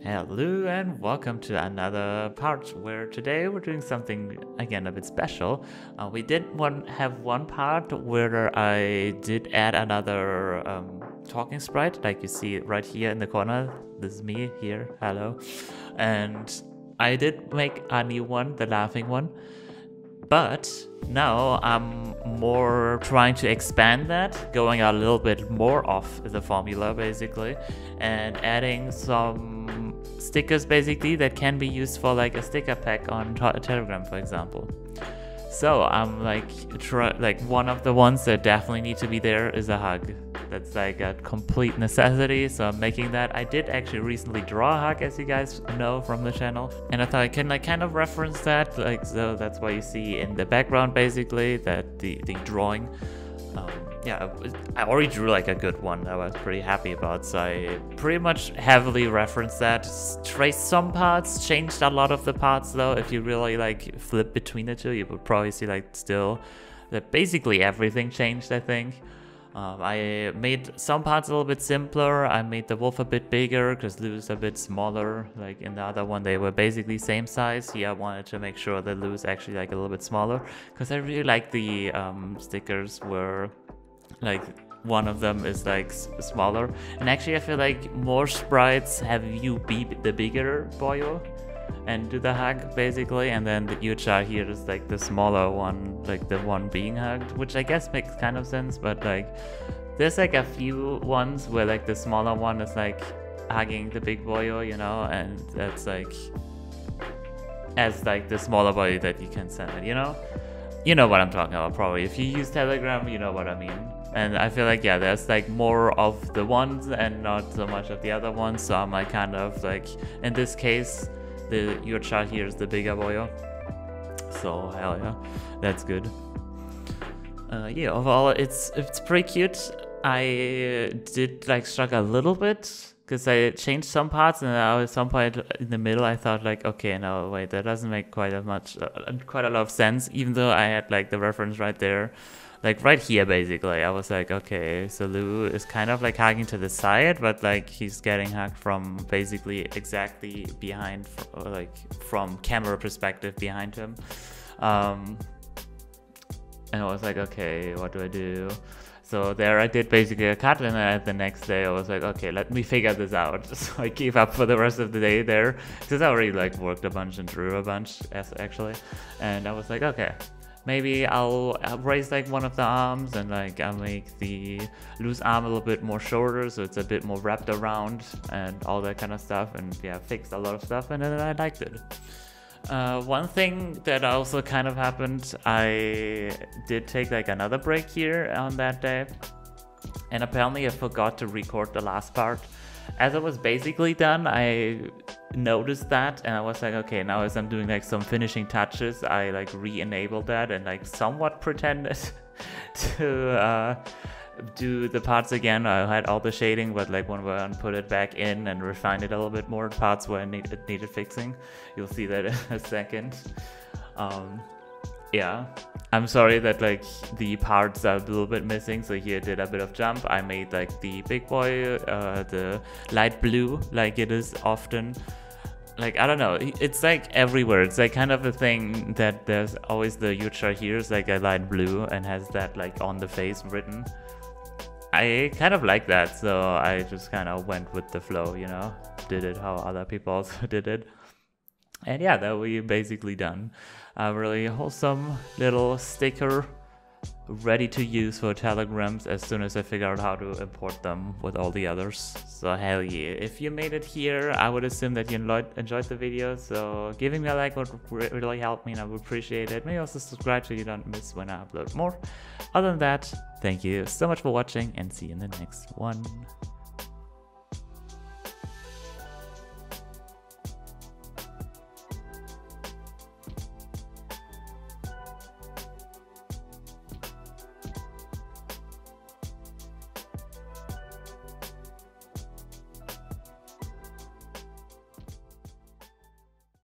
Hello and welcome to another part where today we're doing something again a bit special. We did have one part where I did add another talking sprite, like you see right here in the corner. This is me here, hello. And I did make a new one, the laughing one. But now I'm more trying to expand that, going a little bit more off the formula basically, and adding some stickers basically that can be used for like a sticker pack on Telegram, for example. So I'm like one of the ones that definitely need to be there is a hug. That's like a complete necessity, so I'm making that. I did actually recently draw a hug, as you guys know from the channel, and I thought I can like kind of reference that, like, so that's why you see in the background basically that the drawing. Yeah, I already drew like a good one that I was pretty happy about, so I pretty much heavily referenced that. Traced some parts, changed a lot of the parts though. If you really like flip between the two, you would probably see like still that basically everything changed, I think. I made some parts a little bit simpler. I made the wolf a bit bigger because Lou's a bit smaller. Like in the other one they were basically same size. Here I wanted to make sure that Lou's actually like a little bit smaller because I really like the stickers where like one of them is like smaller, and actually I feel like more sprites have you be the bigger boyo and do the hug basically, and then the LUHRAK here is like the smaller one, like the one being hugged, which I guess makes kind of sense. But like there's like a few ones where like the smaller one is like hugging the big boyo, you know, and that's like as like the smaller boy that you can send it, you know what I'm talking about. Probably if you use Telegram, you know what I mean. And I feel like, yeah, there's like more of the ones and not so much of the other ones, so I'm like kind of like, in this case the LUHRAK here is the bigger boyo, so hell yeah, that's good. Yeah, overall it's pretty cute. I did like struggle a little bit because I changed some parts, and at some point in the middle I thought like, okay, no wait, that doesn't make quite a lot of sense, even though I had like the reference right there. Like right here basically I was like, okay, so Lou is kind of like hugging to the side, but like he's getting hugged from basically exactly behind, like from camera perspective behind him. And I was like, okay, what do I do? So there I did basically a cut, and then the next day I was like, okay, let me figure this out. So I gave up for the rest of the day there, because I already like worked a bunch and drew a bunch actually, and I was like, okay, maybe I'll raise like one of the arms, and like I'll make the loose arm a little bit more shorter so it's a bit more wrapped around and all that kind of stuff, and yeah, fixed a lot of stuff, and then I liked it. One thing that also kind of happened, I did take like another break here on that day, and apparently I forgot to record the last part. As I was basically done, I noticed that, and I was like, okay, now as I'm doing like some finishing touches, I like re-enabled that and like somewhat pretended to do the parts again. I had all the shading, but like when I put it back in and refine it a little bit more, parts where it needed fixing. You'll see that in a second. Yeah, I'm sorry that like the parts are a little bit missing. So here I did a bit of jump. I made like the big boy, the light blue, like it is often. Like, I don't know, it's like everywhere. It's like kind of a thing that there's always the LUHRAK here is like a light blue and has that like on the face written. I kind of like that, so I just kind of went with the flow, you know, did it how other people also did it. And yeah, that we basically done. A really wholesome little sticker ready to use for Telegrams as soon as I figure out how to import them with all the others. So hell yeah. If you made it here, I would assume that you enjoyed the video, so giving me a like would really help me and I would appreciate it. Maybe also subscribe so you don't miss when I upload more. Other than that, thank you so much for watching and see you in the next one.